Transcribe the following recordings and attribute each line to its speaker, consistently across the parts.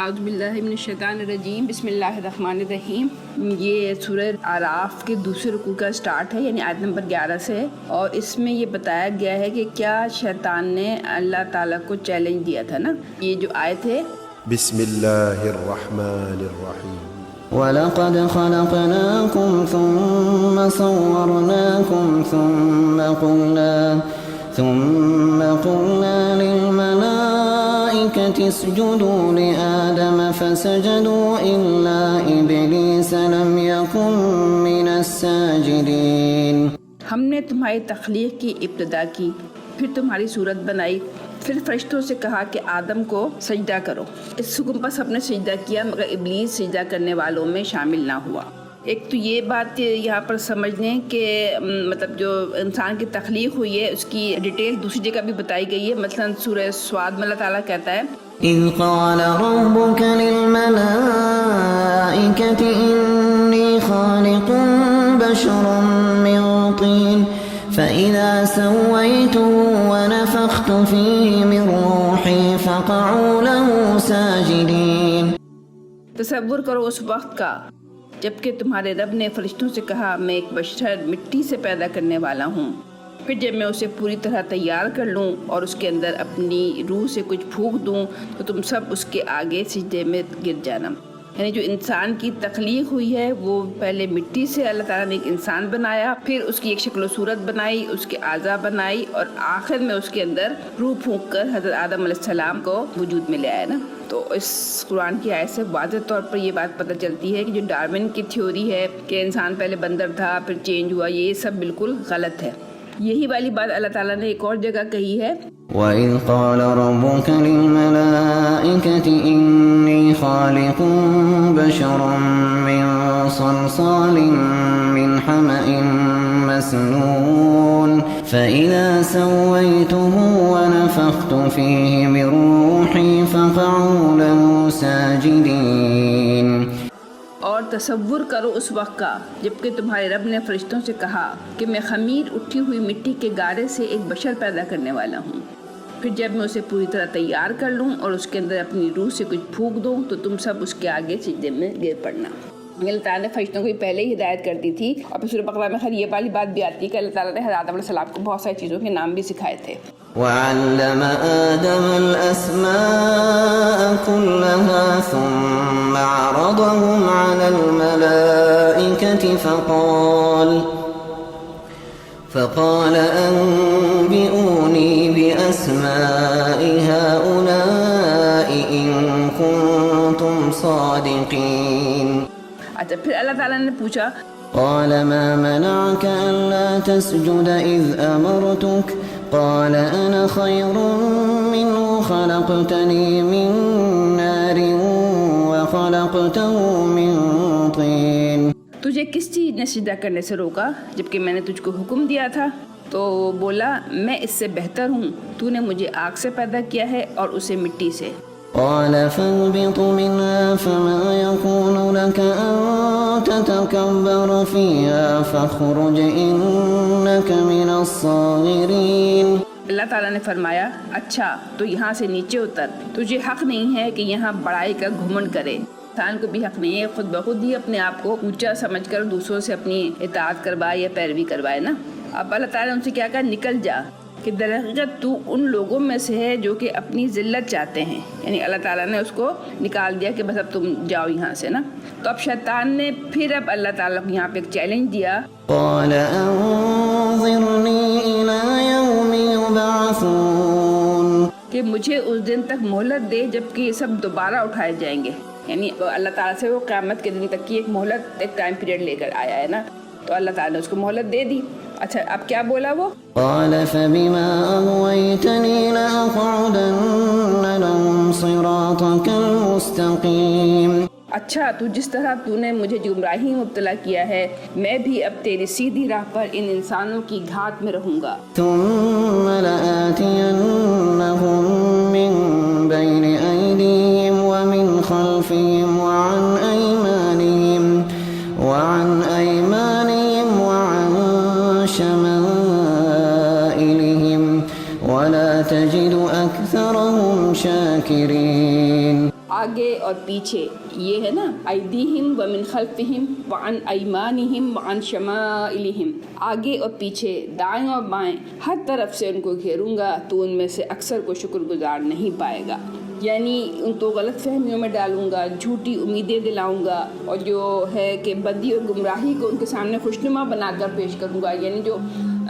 Speaker 1: اعوذ باللہ من الشیطان الرجیم، بسم اللہ الرحمن الرحیم۔ یہ سورہ اعراف کے دوسرے رکوع کا سٹارٹ ہے، یعنی آیت نمبر 11 سے ہے، اور اس میں یہ بتایا گیا ہے کہ کیا شیطان نے اللہ تعالیٰ کو چیلنج دیا تھا نا۔ یہ جو آیت ہے،
Speaker 2: بسم اللہ الرحمن الرحیم۔
Speaker 3: وَلَقَدْ خَلَقْنَاكُمْ ثُمَّ صَوَّرْنَاكُمْ ثُمَّ قُلْنَا لِلْمَلَائِكَةِ اسْجُدُوا لِآدَمَ فَسَجَدُوا إِلَّا إِبْلِيسَ لَمْ يَكُنْ مِنَ السَّاجِدِينَ۔
Speaker 1: ہم نے تمہاری تخلیق کی ابتدا کی، پھر تمہاری صورت بنائی، پھر فرشتوں سے کہا کہ آدم کو سجدہ کرو۔ اس حکم پر سب نے سجدہ کیا مگر ابلیس سجدہ کرنے والوں میں شامل نہ ہوا۔ ایک تو یہ بات یہاں پر سمجھ لیں کہ مطلب جو انسان کی تخلیق ہوئی ہے اس کی ڈیٹیل دوسری جگہ بھی بتائی گئی ہے، مثلا سورہ سواد میں اللہ تعالیٰ کہتا ہے
Speaker 3: إِذْ قَالَ رَبُّكَ لِلْمَلَائِكَةِ إِنِّي خَالِقٌ بَشَرًا مِّن طِينٍ فَإِذَا سَوَّيْتُهُ وَنَفَخْتُ فِيهِ مِن رُّوحِي فَقَعُوا لَهُ سَاجِدِينَ۔
Speaker 1: تصور کرو اس وقت کا جبکہ تمہارے رب نے فرشتوں سے کہا میں ایک بشر مٹی سے پیدا کرنے والا ہوں، پھر جب میں اسے پوری طرح تیار کر لوں اور اس کے اندر اپنی روح سے کچھ پھونک دوں تو تم سب اس کے آگے سجدے میں گر جانا۔ یعنی جو انسان کی تخلیق ہوئی ہے وہ پہلے مٹی سے اللہ تعالیٰ نے ایک انسان بنایا، پھر اس کی ایک شکل و صورت بنائی، اس کے اعضاء بنائی، اور آخر میں اس کے اندر روح پھونک کر حضرت آدم علیہ السلام کو وجود میں لے آیا نا۔ تو اس قرآن کی آیت سے واضح طور پر یہ بات پتہ چلتی ہے کہ جو ڈارون کی تھیوری ہے کہ انسان پہلے بندر تھا پھر چینج ہوا، یہ سب بالکل غلط ہے۔ یہی والی بات اللہ تعالیٰ نے ایک اور جگہ کہی ہے،
Speaker 3: وَإِذْ قَالَ رَبُّكَ لِلْمَلَائِكَةِ إِنِّي خَالِقٌ بَشَرًا مِّن صَلْصَالٍ مِّنْ حَمَإٍ مَّسْنُونٍ فَإِذَا سَوَّيْتُهُ وَنَفَخْتُ فِيهِ مِن رُّوحِي فَقَعُوا لَهُ سَاجِدِينَ۔
Speaker 1: اور تصور کرو اس وقت کا جبکہ تمہارے رب نے فرشتوں سے کہا کہ میں خمیر اٹھی ہوئی مٹی کے گارے سے ایک بشر پیدا کرنے والا ہوں، پھر جب میں اسے پوری طرح تیار کر لوں اور اس کے اندر اپنی روح سے کچھ پھونک دوں تو تم سب اس کے آگے سجدے میں گر پڑنا۔ اللہ تعالیٰ نے فرشتوں کو پہلے ہی ہدایت کر دی تھی، اور پھر سورہ بقرہ میں خیر یہ والی بات بھی آتی ہے کہ اللہ تعالیٰ نے حضرت آدم علیہ السلام کو بہت ساری چیزوں کے نام بھی سکھائے تھے۔
Speaker 3: وَعَلَّمَ آدَمَ الْأَسْمَاءَ كُلَّهَا ثُمَّ عَرَضَهُمْ عَلَى الْمَلَائِكَةِ فَقَالَ أَنبِئُونِي بِأَسْمَاءِ هَؤُلَاءِ إِن كُنتُمْ صَادِقِينَ۔
Speaker 1: اچھا، پھر اللہ تعالیٰ نے پوچھا
Speaker 3: قَالَ مَا مَنَعَكَ أَلَّا تَسْجُدَ إِذْ أَمَرْتُكَ قَالَ أَنَا خَيْرٌ مِّنْهُ خَلَقْتَنِي مِن نَّارٍ وَخَلَقْتَهُ مِن طِينٍ۔
Speaker 1: تجھے کس چیز نے سجدہ کرنے سے روکا جبکہ میں نے تجھ کو حکم دیا تھا؟ تو بولا میں اس سے بہتر ہوں، تو نے مجھے آگ سے پیدا کیا ہے اور اسے مٹی سے۔
Speaker 3: قال فاهبط منها فما يكون لك أن تتكبر فيها فاخرج إنك من الصاغرين۔
Speaker 1: اللہ تعالیٰ نے فرمایا اچھا تو یہاں سے نیچے اتر، تجھے حق نہیں ہے کہ یہاں بڑائی کا گھمنڈ کرے۔ انسان کو بھی حق نہیں ہے خود بخود ہی اپنے آپ کو اونچا سمجھ کر دوسروں سے اپنی اطاعت کروائے یا پیروی کروائے نا۔ اب اللہ تعالیٰ نے ان سے کیا کہا، نکل جا، کہ در حقیقت تو ان لوگوں میں سے ہے جو کہ اپنی ذلت چاہتے ہیں، یعنی اللہ تعالیٰ نے اس کو نکال دیا کہ بس اب تم جاؤ یہاں سے نا۔ تو اب شیطان نے پھر اب اللہ تعالیٰ کو یہاں پہ ایک چیلنج دیا،
Speaker 3: قال انظرني إلى يوم يبعثون،
Speaker 1: کہ مجھے اس دن تک مہلت دے جبکہ یہ سب دوبارہ اٹھائے جائیں گے۔ یعنی اللہ تعالیٰ سے وہ قیامت کے دن تک کی ایک مہلت، ایک ٹائم پیریڈ لے کر آیا ہے نا، تو اللہ تعالیٰ نے اس کو مہلت دے دی۔ اچھا اب کیا بولا وہ،
Speaker 3: قال فبما أغويتني لأقعدن لهم صراطك المستقيم۔
Speaker 1: اچھا تو جس طرح تو نے مجھے گمراہی میں مبتلا کیا ہے میں بھی اب تیری سیدھی راہ پر ان انسانوں کی گھات میں رہوں گا۔
Speaker 3: ثم لآتينهم من بين أيديهم ومن خلفهم وعن أيمانهم وعن شمائلهم ولا تجد أكثرهم شاكرين۔
Speaker 1: آگے اور پیچھے، یہ ہے نا ایدیہم ومن خلفہم وعن ایمانہم وعن شمائلہم، آگے اور پیچھے، دائیں اور بائیں، ہر طرف سے ان کو گھیروں گا تو ان میں سے اکثر کو شکر گزار نہیں پائے گا. یعنی ان کو غلط فہمیوں میں ڈالوں گا، جھوٹی امیدیں دلاؤں گا، اور جو ہے کہ بدی اور گمراہی کو ان کے سامنے خوشنما بنا کر پیش کروں گا. یعنی جو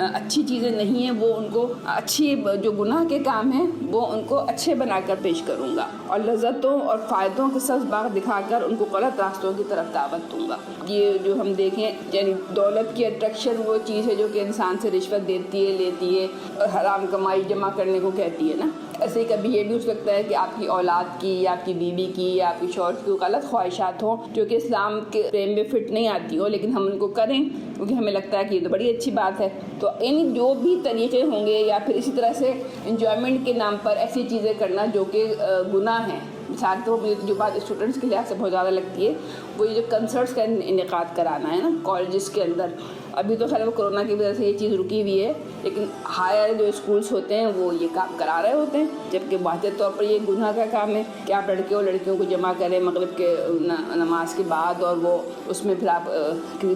Speaker 1: اچھی چیزیں نہیں ہیں وہ ان کو اچھی، جو گناہ کے کام ہیں وہ ان کو اچھے بنا کر پیش کروں گا، اور لذتوں اور فائدوں کے سبز باغ دکھا کر ان کو غلط راستوں کی طرف دعوت دوں گا. یہ جو ہم دیکھیں، یعنی دولت کی اٹریکشن وہ چیز ہے جو کہ انسان سے رشوت دیتی ہے، لیتی ہے، اور حرام کمائی جمع کرنے کو کہتی ہے نا. ایسے ہی کبھی یہ بھی ہو سکتا ہے کہ آپ کی اولاد کی یا آپ کی بیوی کی یا آپ کی شوہر کی غلط خواہشات ہوں جو کہ اسلام کے فریم میں فٹ نہیں آتی ہو، لیکن ہم ان کو کریں کیونکہ ہمیں لگتا ہے کہ یہ تو بڑی اچھی بات ہے. تو یعنی جو بھی طریقے ہوں گے، یا پھر اسی طرح سے انجوائمنٹ کے نام پر ایسی چیزیں کرنا جو کہ گناہ ہیں. مثال کے طور پر جو بات اسٹوڈنٹس کے لحاظ سے بہت زیادہ لگتی ہے، وہ یہ جو کنسرٹس کا انعقاد کرانا ہے نا کالجز کے اندر. ابھی تو خیر وہ کورونا کی وجہ سے یہ چیز رکی ہوئی ہے، لیکن ہائر جو اسکولس ہوتے ہیں وہ یہ کام کرا رہے ہوتے ہیں، جبکہ واضح طور پر یہ گناہ کا کام ہے کہ آپ لڑکے اور لڑکیوں کو جمع کریں مغرب کے نماز کے بعد، اور وہ اس میں پھر آپ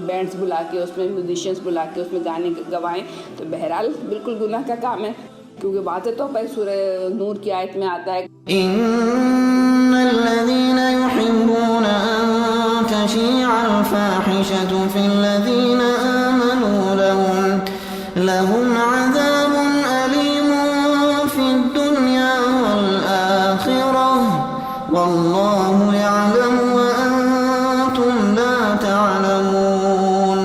Speaker 1: بینڈس بلا کے، اس میں میوزیشینس بلا کے اس میں گانے گوائیں. تو بہرحال بالکل گناہ کا کام ہے، کیونکہ واضح طور پر سورہ نور کی آیت میں آتا ہے
Speaker 3: إن الذين يحبون أن تشيع الفاحشة في الذين آمنوا لهم عذاب أليم في الدنيا والآخرة والله يعلم وأنتم لا تعلمون.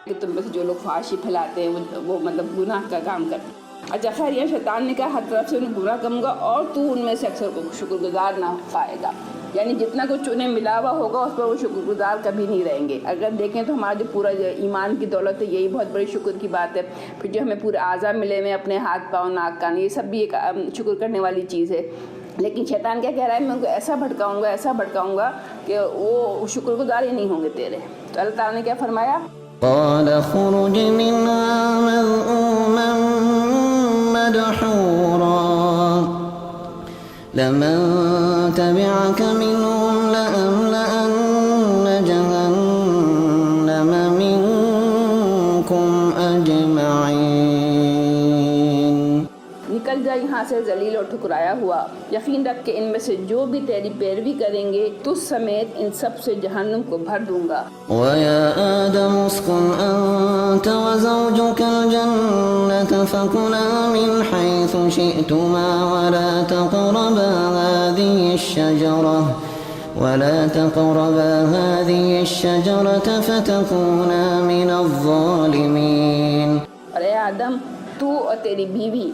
Speaker 1: کہ تم میں سے جو لوگ فحاشی پھیلاتے ہیں وہ مطلب گناہ کا کام کرتے ہیں. اچھا خیر، یہ شیطان نے کہا ہر طرف سے انہیں گمراہ کروں گا اور تو ان میں سے اکثر کو شکر گزار نہ پائے گا. یعنی جتنا کچھ انہیں ملا ہوا ہوگا اس پر وہ شکر گزار کبھی نہیں رہیں گے. اگر دیکھیں تو ہمارا جو پورا ایمان کی دولت ہے یہی بہت بڑی شکر کی بات ہے. پھر جو ہمیں پورے اعضاء ملے ہوئے اپنے ہاتھ پاؤں ناک کان، یہ سب بھی ایک شکر کرنے والی چیز ہے. لیکن شیطان کیا کہہ رہا ہے، میں ان کو ایسا بھٹکاؤں گا کہ وہ شکر گزار ہی نہیں ہوں گے تیرے. تو اللہ تعالیٰ نے کیا فرمایا،
Speaker 3: قال اخرج منها مذءوما مدحورا لمن تبعك منهم لأملأن جهنم منكم أجمعين.
Speaker 1: نکل جا یہاں سے ذلیل اور ٹھکرایا ہوا، یقین رکھ کہ ان میں سے جو بھی تیری پیروی کریں گے تجھ سمیت ان سب سے جہنم کو بھر دوں گا.
Speaker 3: وَيَا آدَمُ اسْكُنْ أَنْتَ وَزَوْجُكَ الْجَنَّةَ فَكُلَا مِنْ حَيْثُ شِئْتُمَا وَلَا تَقْرَبَا هَذِهِ الشَّجَرَةَ فَتَكُونَا مِنَ الظَّالِمِينَ.
Speaker 1: اور اے آدم، تو اور تیری بیوی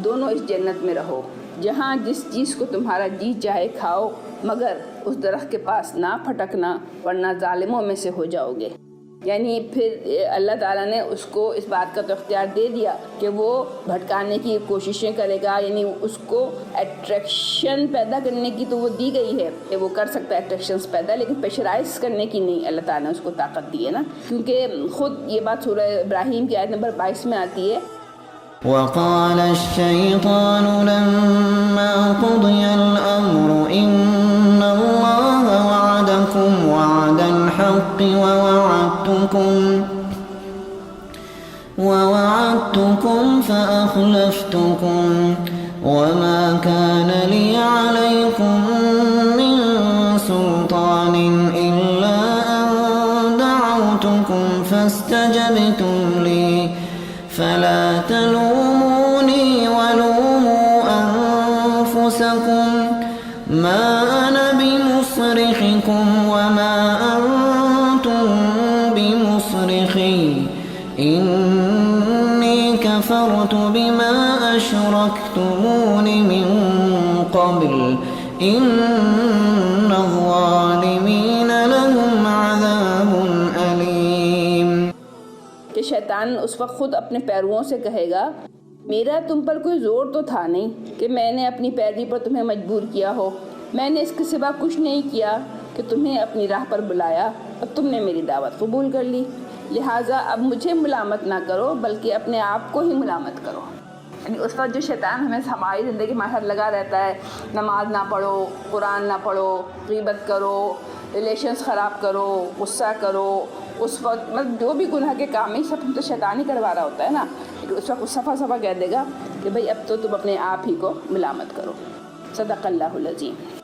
Speaker 1: دونوں اس جنت میں رہو، جہاں جس چیز کو تمہارا جی چاہے کھاؤ، مگر اس درخت کے پاس نہ پھٹکنا ورنہ ظالموں میں سے ہو جاؤ گے. یعنی پھر اللہ تعالیٰ نے اس کو اس بات کا تو اختیار دے دیا کہ وہ بھٹکانے کی کوششیں کرے گا. یعنی اس کو اٹریکشن پیدا کرنے کی تو وہ دی گئی ہے کہ وہ کر سکتا ہے اٹریکشنز پیدا، لیکن پریشرائز کرنے کی نہیں اللہ تعالیٰ نے اس کو طاقت دی ہے نا. کیونکہ خود یہ بات سورہ ابراہیم کی آیت نمبر 22 میں آتی ہے،
Speaker 3: وقال الشيطان لما قضي الأمر إن الله وعدكم وعد الحق ووعدتكم فأخلفتكم وما كان لي عليكم من سلطان إلا أن دعوتكم فاستجبتم لي فلا تلوموني ولوموا أنفسكم ما أنا بمصرخكم وما أنتم بمصرخي إني كفرت بما أشركتمون من قبل إن الظالمين لهم عذاب أليم.
Speaker 1: کہ شیطان اس وقت خود اپنے پیرووں سے کہے گا، میرا تم پر کوئی زور تو تھا نہیں کہ میں نے اپنی پیروی پر تمہیں مجبور کیا ہو. میں نے اس کے سوا کچھ نہیں کیا کہ تمہیں اپنی راہ پر بلایا اور تم نے میری دعوت قبول کر لی. لہٰذا اب مجھے ملامت نہ کرو بلکہ اپنے آپ کو ہی ملامت کرو. یعنی اس وقت جو شیطان ہمیں ہماری زندگی میں ساتھ لگا رہتا ہے، نماز نہ پڑھو، قرآن نہ پڑھو، غیبت کرو، ریلیشنز خراب کرو، غصہ کرو، اس وقت مطلب جو بھی گناہ کے کام ہیں سب تو شیطان ہی کروا رہا ہوتا ہے نا، لیکن اس وقت صفا صفا کہہ دے گا کہ بھئی اب تو تم اپنے آپ ہی کو ملامت کرو۔ صدق اللہ العظیم۔